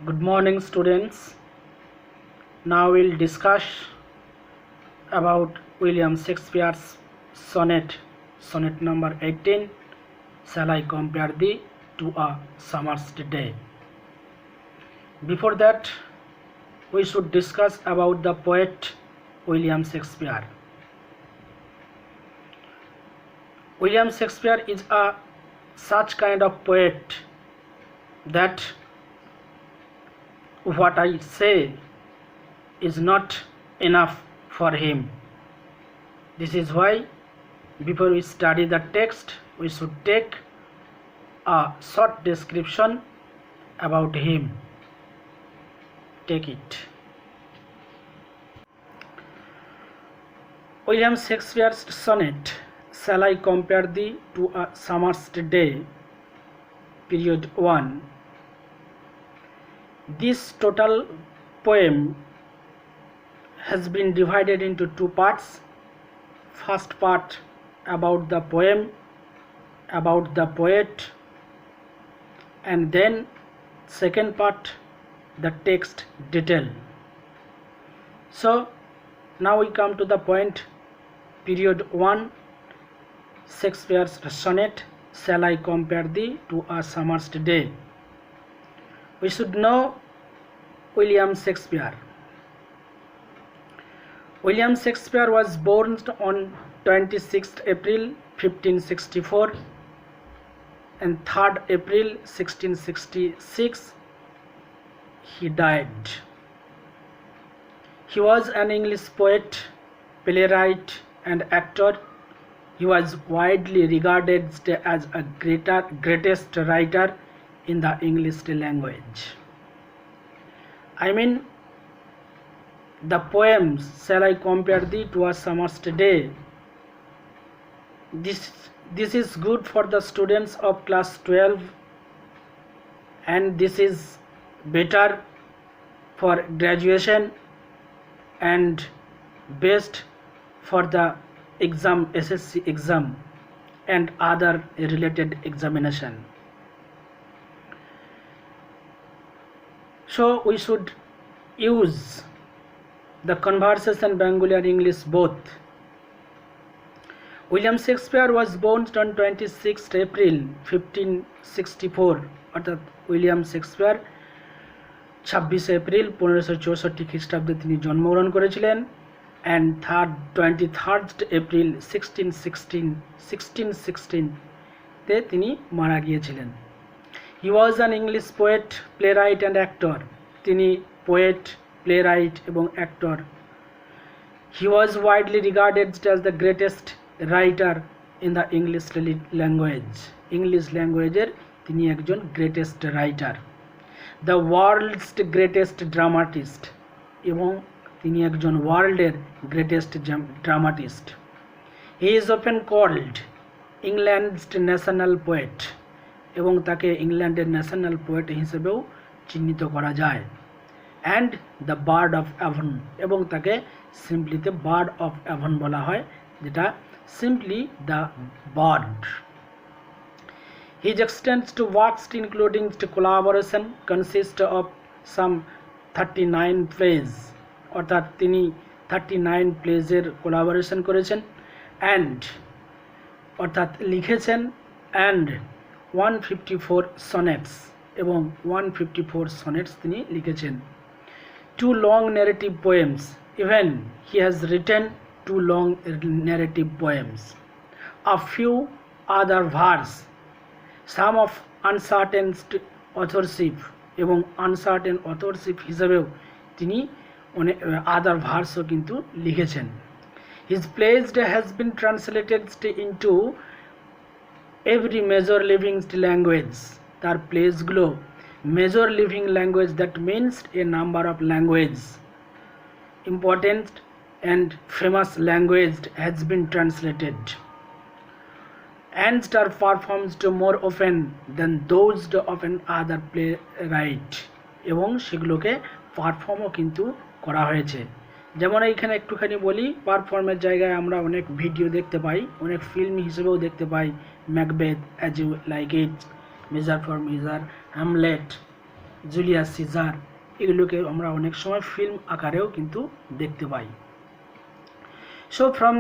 Good morning, students. Now we'll discuss about William Shakespeare's sonnet number 18. Shall I compare thee to a summer's day? Before that, we should discuss about the poet William Shakespeare. William Shakespeare is a such kind of poet that what I say is not enough for him. This is why before we study the text, we should take a short description about him. Take it. William Shakespeare's sonnet, Shall I compare thee to a summer's day, period 1. This total poem has been divided into two parts. First part about the poem, about the poet, and then second part the text detail. So now we come to the point, period 1, Shakespeare's sonnet, Shall I compare thee to a summer's day. We should know William Shakespeare. William Shakespeare was born on 26th April 1564 and 3rd April 1666 he died. He was an English poet, playwright and actor. He was widely regarded as a greatest writer in the English language. I mean, the poems Shall I compare thee to a summer's day, this is good for the students of class 12, and this is better for graduation and best for the exam, SSC exam and other related examination. So we should use the conversation Bengali and English both. William Shakespeare was born on 26th April 1564 অর্থাৎ William Shakespeare 26 April 1564 খ্রিস্টাব্দে তিনি জন্মগ্রহণ করেছিলেন and 23rd April 1616 তে তিনি মারা গিয়েছিলেন. He was an English poet, playwright and actor. তিনি poet, playwright এবং actor. He was widely regarded as the greatest writer in the English language. English language তিনি একজন greatest writer. The world's greatest dramatist এবং তিনি একজন ওয়ার্ল্ডের greatest dramatist. He is often called England's national poet. এবং তাকে ইংল্যান্ডের ন্যাশনাল পোয়েট হিসেবেও চিহ্নিত করা যায়. And the bird of Avon এবং তাকে সিম্পলিতে বার্ড অফ অ্যাভন বলা হয়, যেটা simply the bird. His extensive works including collaboration consist of some 39 plays, অর্থাৎ তিনি 39 প্লেজের কোলাবোরেশন করেছেন অ্যান্ড অর্থাৎ লিখেছেন অ্যান্ড 154 sonnets এবং 154 sonnets তিনি লিখেছেন. 2 long narrative poems. Even he has written 2 long narrative poems. A few other verse. Some of uncertain authorship এবং uncertain authorship হিসেবেও তিনি other ভার্সও কিন্তু লিখেছেন. His plays has been translated into every major living language. তার প্লেসগুলো major living language, that means a number of language, important and famous language has been translated and are performed more often than those of an other playwright এবং সেগুলোকে পারফর্মও কিন্তু করা হয়েছে. যেমন এইখানে একটুখানি বলি, পারফর্মের জায়গায় আমরা অনেক ভিডিও দেখতে পাই, অনেক ফিল্ম হিসেবেও দেখতে পাই, Macbeth, As You Like It, Measure for Measure, Hamlet, Julius Caesar, এগুলোকে আমরা অনেক সময় ফিল্ম আকারেও কিন্তু দেখতে পাই। So from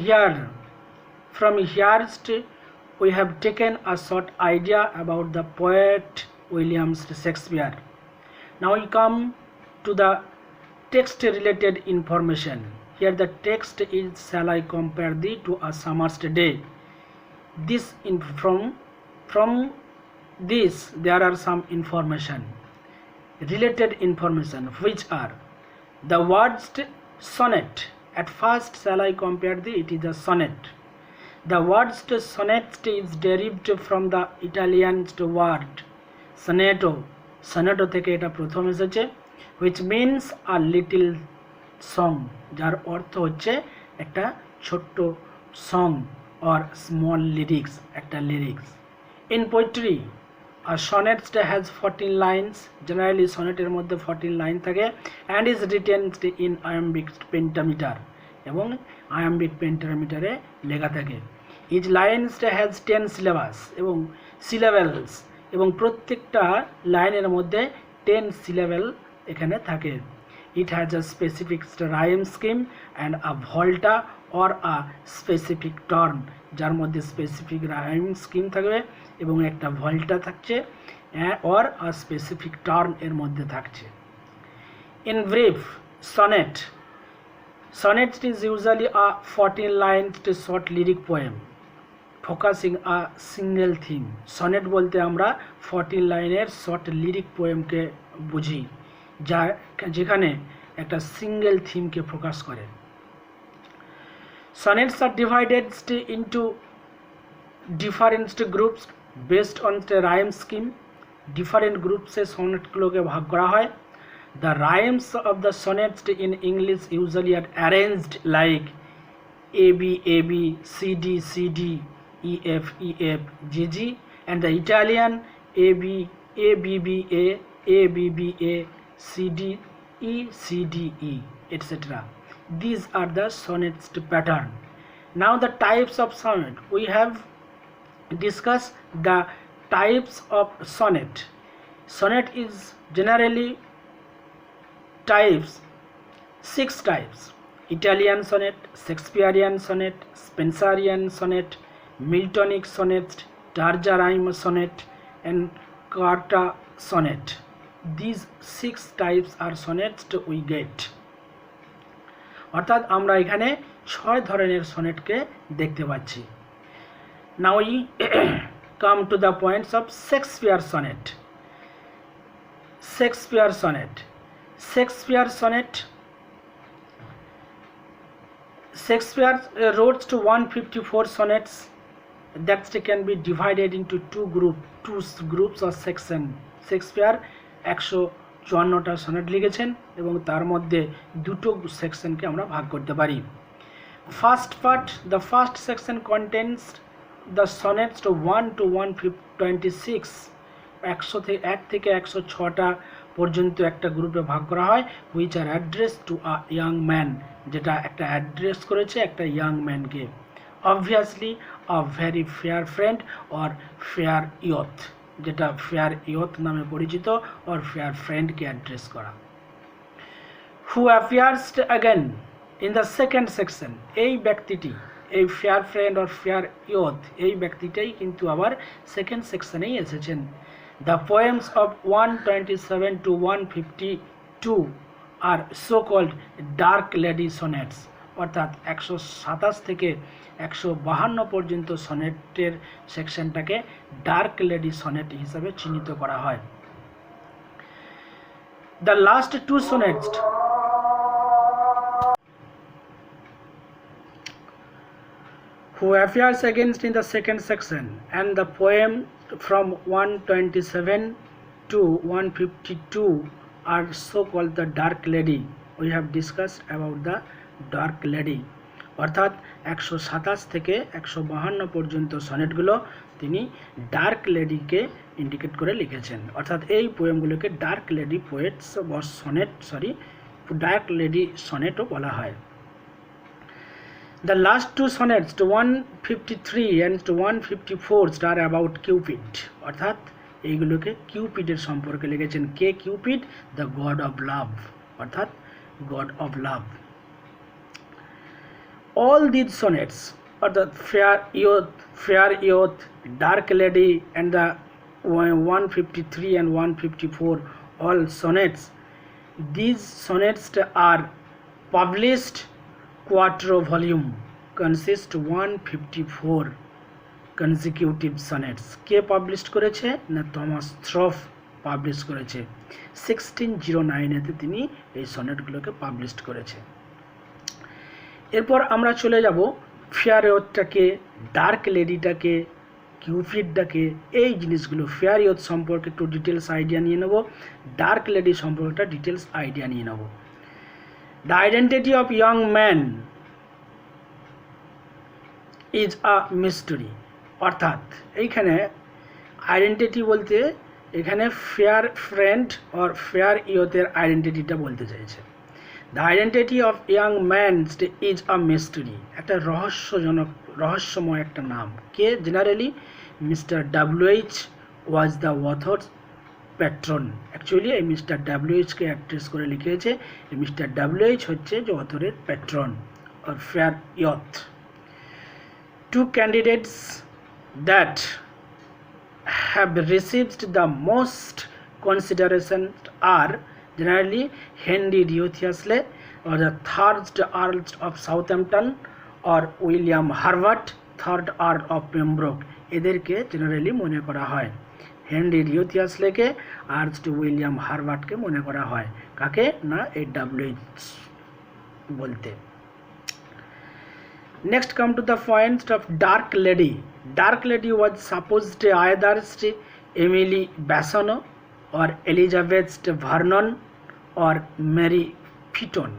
here we have taken a short idea about the poet William Shakespeare. Now we come to the text related information. Here the text is, shall I compare thee to a summer's day. From this there are some information, related information, which are the words sonnet. At first, shall I compare thee, it is a sonnet. The word sonnet is derived from the Italian word sonetto. Sonetto থেকে এটা প্রথম এসেছে, which means a little song, যার অর্থ হচ্ছে একটা ছোট্ট song or small lyrics, একটা lyrics. In poetry, a sonnet has 14 lines. Generally sonnet এর মধ্যে 14 লাইন থাকে and is written in iambic pentameter, এবং iambic pentameter-এ লেখা থাকে। Each line has 10 syllabus এবং syllables, এবং প্রত্যেকটা লাইনের মধ্যে 10 syllable এখানে থাকে। It has a specific rhyme scheme and a volta or a specific turn, যার মধ্যে specific rhyme scheme থাকবে এবং একটা ভল্টা থাকছে or a specific turn এর মধ্যে থাকছে। In brief, sonnet is usually a 14 lines short lyric poem focusing a single theme. Sonnet বলতে আমরা 14 লাইনের শর্ট লিরিক পোয়েমকে বুঝি, যা যেখানে একটা সিঙ্গেল থিমকে ফোকাস করে। Sonnets are divided into different groups based on the rhyme scheme. Different groups এ সনেটগুলোকে ভাগ করা হয়। The rhymes of the sonnets in English usually are arranged like AB AB, CD CD, EF EF, GG, and the Italian AB ABBA, ABBA, CD E CD E, etc. These are the sonnets pattern. Now the types of sonnet. We have discussed the types of sonnet. Sonnet is generally types, 6 types: Italian sonnet, Shakespearean sonnet, Spenserian sonnet, Miltonic sonnet, Tarja rhyme sonnet, and Carta sonnet. These 6 types are sonnets we get. অর্থাৎ আমরা এখানে 6 ধরনের সনেটকে দেখতে পাচ্ছি। Now we come to the points of Shakespeare sonnet. Shakespeare sonnet. Shakespeare wrote to 154 sonnets that can be divided into two groups or section. Shakespeare 154টা sonnet লিখেছেন এবং তার মধ্যে দুটো সেকশনকে আমরা ভাগ করতে পারি। The first section contains the sonnets to 1 to 126, 1 থেকে 106টা পর্যন্ত একটা গ্রুপে ভাগ করা হয়, which are addressed to a young man, যেটা একটা অ্যাড্রেস করেছে একটা young ম্যানকে, obviously a very fair friend or fair youth, যেটা ফেয়ার ইয়থ নামে পরিচিত or fair friend-কে অ্যাড্রেস করা। Who appears again in the second section, এই ব্যক্তিটি, এই fair friend or fair youth, এই ব্যক্তিটাই কিন্তু আবার সেকেন্ড সেকশনেই এসেছেন। The poems of 127 to 152 are so called dark lady sonnets, অর্থাৎ 127 থেকে 152 পর্যন্ত সনেটের সেকশনটাকে ডার্ক লেডি সনেট হিসাবে চিহ্নিত করা হয়। The last two sonnets who appears against in the second section, and the poem from 127 to 152 are so called the dark lady. We have discussed about the dark lady, অর্থাৎ 127 থেকে 152 পর্যন্ত সনেটগুলো তিনি dark লেডিকে indicate করে লিখেছেন, অর্থাৎ এই পোয়েমগুলোকে dark lady poets বা dark lady সনেটও বলা হয়। The last two sonnets to 153 and to 154 are about Cupid, অর্থাৎ এইগুলোকে কিউপিডের সম্পর্কে লিখেছেন। কে Cupid? The god of love, অর্থাৎ god of love. All this sonnets অর্থাৎ fair youth, dark lady and the 153 and 154, all sonnets. These sonnets are published quarto volume, consist 154 consecutive sonnets. K publish করেছে? না Thomas থ্রফ publish করেছে। 1609 তিনি এই সনেটগুলোকে publish করেছে। এরপর আমরা চলে যাব ফেয়ার ইয়থটাকে, ডার্ক লেডিটাকে, কিউপিডটাকে, এই জিনিসগুলো ফেয়ার ইয়থ সম্পর্কে একটু ডিটেলস আইডিয়া নিয়ে নেব, ডার্ক লেডি সম্পর্কে একটা ডিটেলস আইডিয়া নিয়ে নেব। The identity of young man is a mystery, অর্থাৎ এইখানে আইডেন্টিটি বলতে এখানে ফেয়ার ফ্রেন্ড অর ফেয়ার ইয়থের আইডেন্টিটিটা বলতে চাইছে। The identity of young man is a mystery, একটা রহস্যময় একটা নাম। কে? Generally mister W H was the author patron. Actually এই মিস্টার ডাব্লিউএইচকে অ্যাড্রেস করে লিখেছে, এই মিস্টার ডাব্লিউএইচ হচ্ছে যে অথরের patron or fair youth. Two candidates that have received the most consideration are generally Henry Wriothesley or the 3rd Earl of Southampton or William Harvard, 3rd Earl of Pembroke. এদেরকে generally মনে করা হয়, Henry রিওথিয়াসলেকে আর William হারভার্ডকে মনে করা হয়। কাকে? না এই ডাব্লিউএইচ বলতে। Next come to the point of dark lady. Dark lady was supposed either Emily Bassano or Elizabeth Vernon or Mary Fitton.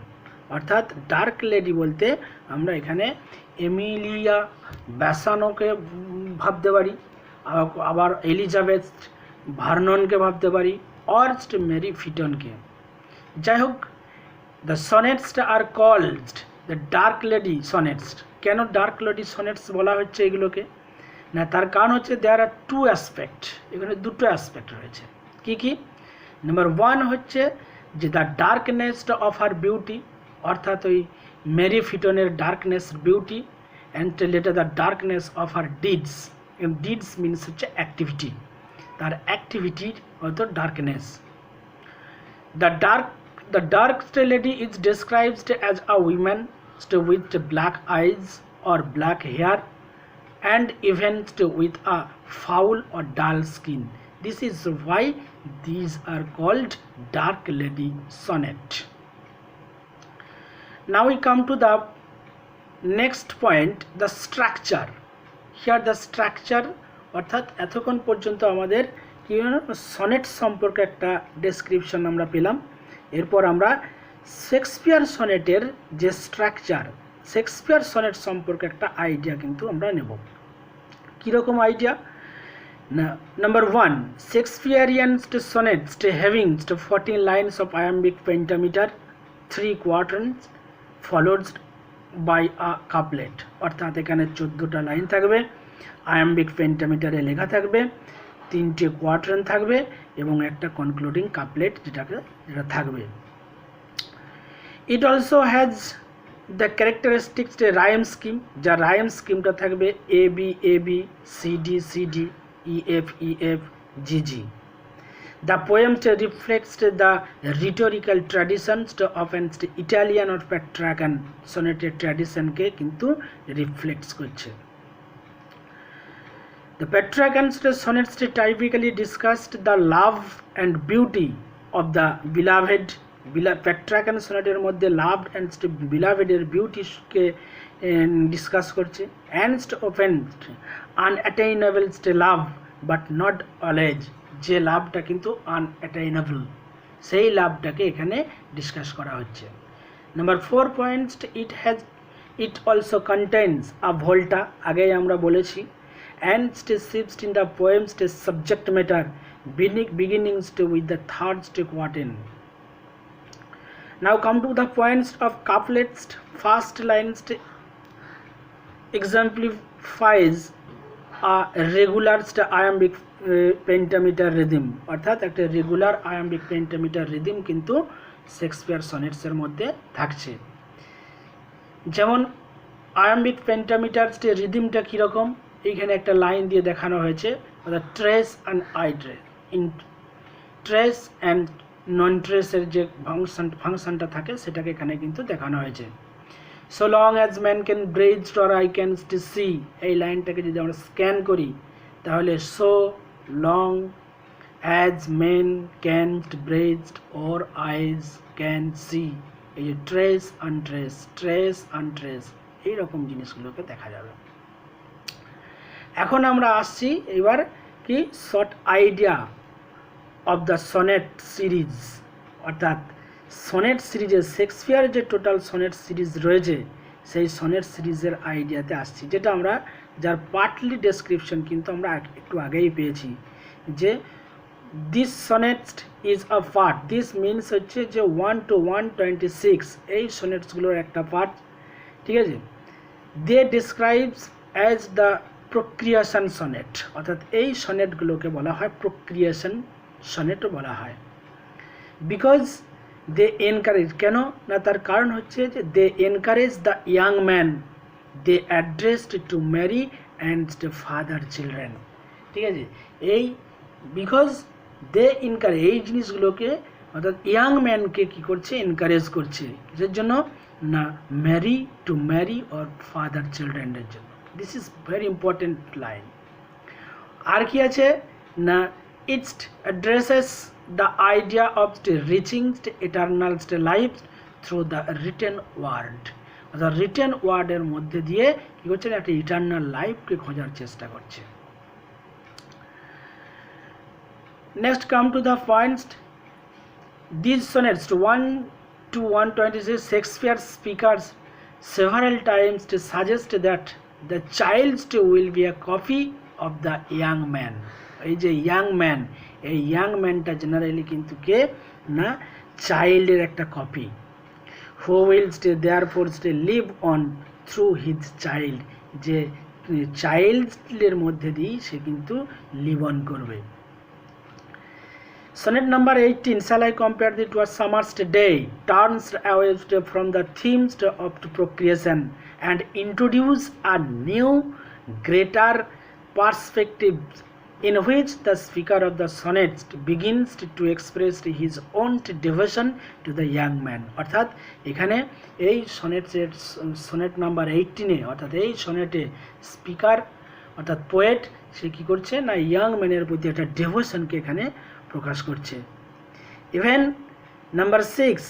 অর্থাৎ ডার্ক লেডি বলতে আমরা এখানে এমিলিয়া ব্যাসানোকে ভাবতে পারি, আবার এলিজাবেথ ভার্ননকে ভাবতে পারি, অর মেরি ফিটনকে। যাই হোক, the sonnets are called the dark lady sonnets. কেন ডার্ক লেডি সনেটস বলা হচ্ছে এগুলোকে? না, তার কারণ হচ্ছে দেয়ার আর টু অ্যাসপেক্ট, এখানে দুটো অ্যাসপেক্ট রয়েছে। কি কি? নাম্বার ওয়ান হচ্ছে যে the darkness of her beauty, অর্থাৎ ওই মেরি ফিটনের darkness beauty, and later the darkness of her deeds. Deeds means হচ্ছে অ্যাক্টিভিটি, তার অ্যাক্টিভিটির হয়তো darkness. The dark lady is described as a woman with black eyes or black hair and even with a foul or dull skin. This is why these are called dark lady sonnet. Now we come to the next point, the structure. Here the structure, অর্থাৎ এতক্ষণ পর্যন্ত আমাদের কি sonnet সম্পর্কে একটা description আমরা পেলাম। এরপর আমরা শেক্সপিয়ার সনেটের যে স্ট্রাকচার, শেক্সপিয়ার সনেট সম্পর্কে একটা আইডিয়া কিন্তু আমরা নেব। কীরকম আইডিয়া? না, number one, Shakespearean sonnets having 14 lines of iambic pentameter, 3 quarters followed by a couplet. অর্থাৎ এখানে 14টা লাইন থাকবে, আয়াম্বিক পেন্টামিটারে লেখা থাকবে, 3টে কোয়ার্টার্ন থাকবে এবং একটা কনক্লুডিং কাপলেট যেটা থাকবে। It also has the characteristics rhyme scheme, যা রাইম স্কিমটা থাকবে A B A B, C D C D, E F G G. The poem reflects the rhetorical traditions of an Italian or Petrarchan সনেটের ট্র্যাডিশনকে কিন্তু reflects করছে। The Petrarchan sonnets typically discussed the love and beauty of the beloved. Petrarchan sonneter মধ্যে love and বিলাভেডের বিউটিকে discuss করছে। And open unattainable love but not always, যে লাভটা কিন্তু আনঅ্যাটেইনেবল সেই লাভটাকে এখানে ডিসকাস করা হচ্ছে। Number 4 points, it also contains a volta, আগেই আমরা বলেছি, and shifts in the poem's subject matter beginnings with the 3rd quatrain. Now come to the points of couplets. First lines exemplifies a regular iambic pentameter rhythm, অর্থাৎ একটা regular iambic pentameter rhythm কিন্তু Shakespeare সনেটসের মধ্যে থাকছে। যেমন iambic pentameter রিদমটা কীরকম, এইখানে একটা line দিয়ে দেখানো হয়েছে, অর্থাৎ trace and trace and non ট্রেসের যে ফাংশনটা থাকে সেটাকে এখানে কিন্তু দেখানো হয়েছে। So long as man can breathe or eye can see, এই লাইনটাকে যদি আমরা স্ক্যান করি তাহলে so long as men can breathed or eyes can see, এই যে ট্রেস আনট্রেস এইরকম জিনিসগুলোকে দেখা যাবে। এখন আমরা আসছি এবার কি short idea of the sonnet series, অর্থাৎ সনেট সিরিজের শেক্সপিয়ার যে টোটাল সনেট সিরিজ রয়েছে সেই সনেট সিরিজের আইডিয়াতে আসছি, যেটা আমরা যার পার্টলি ডেসক্রিপশন কিন্তু আমরা একটু আগেই পেয়েছি যে this sonnet is a part, this means হচ্ছে যে 1 to 126 এই সনেটসগুলোর একটা পার্ট, ঠিক আছে। দে ডিসক্রাইবস অ্যাজ দ্য প্রক্রিয়েশন সনেট, অর্থাৎ এই সনেটগুলোকে বলা হয় প্রক্রিয়েশন সনেটও বলা হয়। বিকজ দে এনকারেজ, কেন না তার কারণ হচ্ছে যে they encourage the young man they addressed to marry and father children, ঠিক আছে। এই বিকজ দে এনকারেজ, এই জিনিসগুলোকে অর্থাৎ ইয়াং ম্যানকে কী করছে, এনকারেজ করছে, কিসের জন্য না ম্যারি অর ফাদার চিলড্রেনের জন্য। This is very important line. আর কি আছে না it's addresses the idea of reaching eternal life through the written word, অর্থাৎ রিটেন ওয়ার্ডের মধ্যে দিয়ে কী করছে, একটা ইটার্নাল লাইফকে খোঁজার চেষ্টা করছে। Next come to the points, these sonnets 1 to 126 Shakespeare speakers several times to suggest that the child will be a copy of the young man, এই যে ইয়াং ম্যান, এই ইয়াং ম্যানটা জেনারেলি কিন্তু কে না চাইল্ডের একটা copy, who will therefore live on through his child, যে চাইল্ডের মধ্যে দিয়ে সে কিন্তু লিভ অন করবে। Sonnet number 18, shall I compare thee to a summer's day, turns away from the themes of procreation and introduce a new, greater perspective in which the speaker of the sonnet begins to express his own devotion to the young man, অর্থাৎ এখানে এই sonnet number 18-এ, অর্থাৎ এই সনেটে speaker অর্থাৎ poet সে কী করছে না young ম্যানের প্রতি একটা ডেভোশনকে এখানে প্রকাশ করছে। Even number 6,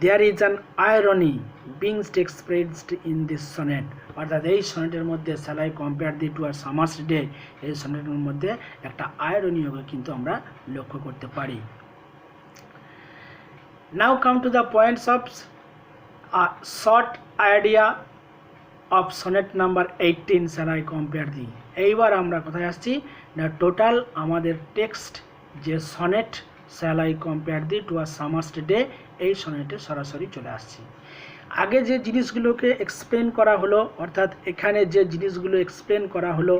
there is an irony beings expressed in this sonnet, অর্থাৎ এই সনেটের মধ্যে shall I compare thee to a summer's day, এই সনেটের মধ্যে একটা আয়রনিকে কিন্তু আমরা লক্ষ্য করতে পারি। Now come to the points of short idea of sonnet number 18, shall I compare thee. এইবার আমরা কোথায় আসছি না টোটাল আমাদের টেক্সট যে sonnet shall I compare thee to a summer's day, এই সনেটে সরাসরি চলে আসছি। আগে যে জিনিসগুলোকে এক্সপ্লেন করা হলো, অর্থাৎ এখানে যে জিনিসগুলো এক্সপ্লেন করা হলো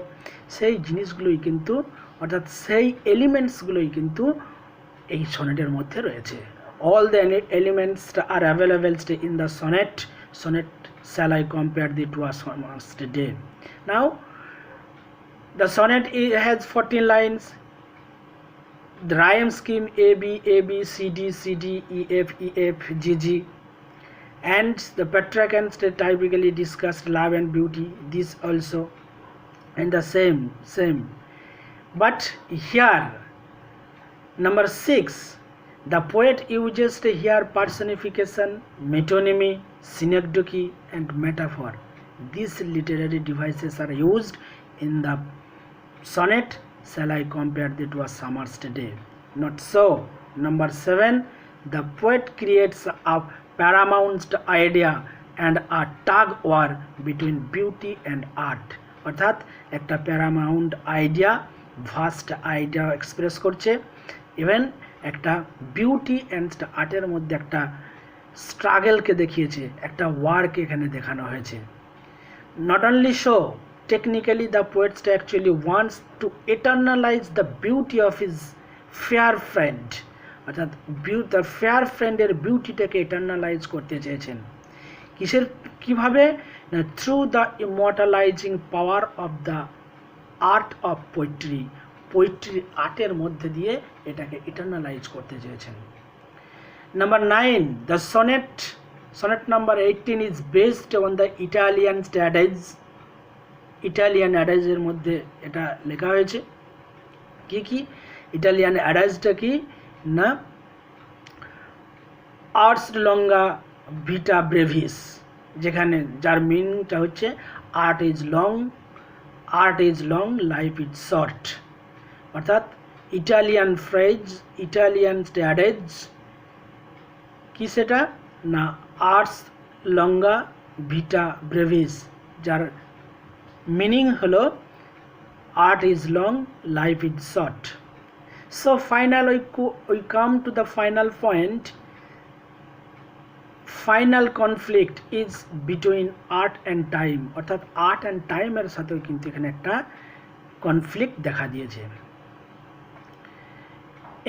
সেই জিনিসগুলোই কিন্তু অর্থাৎ সেই এলিমেন্টসগুলোই কিন্তু এই সনেটের মধ্যে রয়েছে। All the elements are available in the sonnet shall I compare thee to a summer's day. Now the sonnet has 14 lines. The rhyme scheme A B C D E F G G, and the Petrarchans typically discussed love and beauty, this also and the same, but here number 6 the poet uses here personification, metonymy, synecdoche and metaphor. These literary devices are used in the sonnet shall I compare thee to a summer's day. Not so. Number 7, the poet creates a paramount idea and a tug war between beauty and art, অর্থাৎ একটা Paramount idea, vast idea express করছে, even একটা beauty and আর্টের মধ্যে একটা স্ট্রাগলকে দেখিয়েছে, একটা ওয়ারকে এখানে দেখানো হয়েছে। Not only show, Technically, the poet actually wants to eternalize the beauty of his fair friend. অর্থাৎ তার ফেয়ার ফ্রেন্ডের বিউটিটাকে এটার্নালাইজ করতে চেয়েছেন। কিভাবে? না, through the immortalizing power of the art of poetry. Poetry আর্টের মধ্যে দিয়ে এটাকে ইটার্নালাইজ করতে চেয়েছেন। Number 9, the sonnet number 18 is based on the Italian adage. Italian অ্যাডাজের মধ্যে এটা লেখা হয়েছে। কি ইটালিয়ান অ্যাডাজটা কি না, আর্টস লঙ্গা ভিটা ব্রেভিস, যেখানে যার মিনিংটা হচ্ছে art is long life is short. অর্থাৎ ইটালিয়ান ফ্রেজ, ইটালিয়ান অ্যাডাজ কি সেটা না, আর্টস লঙ্গা ভিটা ব্রেভিস, যার meaning হলো art is long, life is short. So finally we come to the final point. Final conflict is between art and time. অর্থাৎ art and time এর সাথে কিন্তু এখানে একটা কনফ্লিক্ট দেখা দিয়েছে।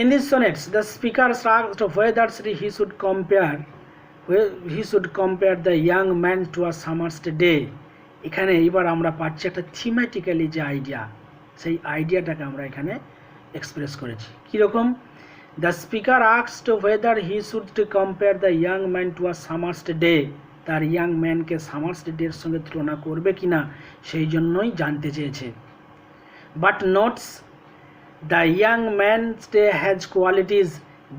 In these sonnets, the speaker asked whether he should compare the young man to a summer's day. এখানে এবার আমরা পাচ্ছি একটা থিমেটিক্যালি যে আইডিয়া, সেই আইডিয়াটাকে আমরা এখানে এক্সপ্রেস করেছি। কীরকম? The speaker asked whether he should compare the young man to a summer's day. তার ইয়াং ম্যানকে সামার্স ডের সঙ্গে তুলনা করবে কিনা সেই জন্যই জানতে চেয়েছে। But notes the young man day has qualities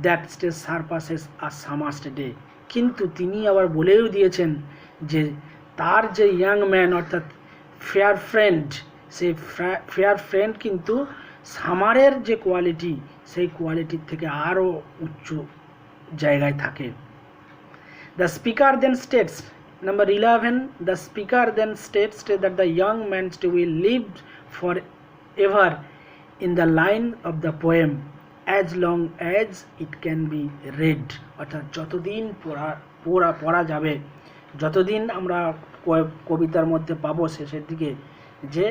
that stay surpasses a summer's day. কিন্তু তিনি আবার বলেও দিয়েছেন যে তার যে ইয়াং ম্যান অর্থাৎ ফেয়ার ফ্রেন্ড, সেই ফেয়ার ফ্রেন্ড কিন্তু সামারের যে কোয়ালিটি সেই কোয়ালিটির থেকে আরও উচ্চ জায়গায় থাকে। The speaker then states, number 11, the speaker then states that the young man will live for ever in the line of the poem as long as it can be read. অর্থাৎ যতদিন পড়া যাবে, যতদিন আমরা কবিতার মধ্যে পাবো শেষের দিকে যে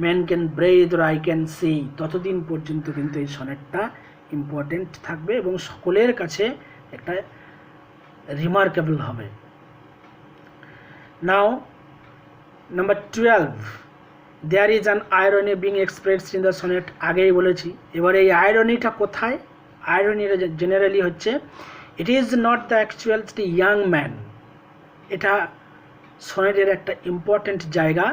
man can breathe or eye can C, ততদিন পর্যন্ত কিন্তু এই সনেটটা ইম্পর্টেন্ট থাকবে এবং সকলের কাছে একটা রিমার্কেবল হবে। Now number 12, there is an irony being expressed in the sonnet. আগেই বলেছি, এবার এই আয়রনিটা কোথায়? আয়রনিটা জেনারেলি হচ্ছে it is not the actual young man. এটা সনেটের একটা ইম্পর্টেন্ট জায়গা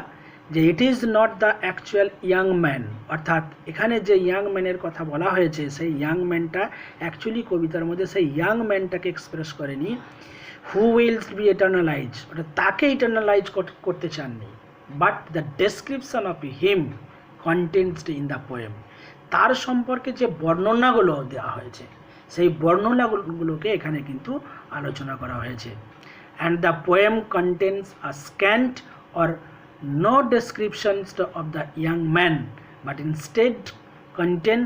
যে it is not the actual young man. অর্থাৎ এখানে যে ইয়াং ম্যানের কথা বলা হয়েছে সেই ইয়াং ম্যানটা অ্যাকচুয়ালি কবিতার মধ্যে সেই ইয়াং ম্যানটাকে এক্সপ্রেস করেনি, হু উইলস বি ইটার্নালাইজ, অর্থাৎ তাকে ইটার্নালাইজ করতে চাননি। But the description of him contained in the poem, তার সম্পর্কে যে বর্ণনাগুলো দেওয়া হয়েছে সেই বর্ণনাগুলোকে এখানে কিন্তু আলোচনা করা হয়েছে। And the poem contains a scant or no descriptions of the young man, but instead contains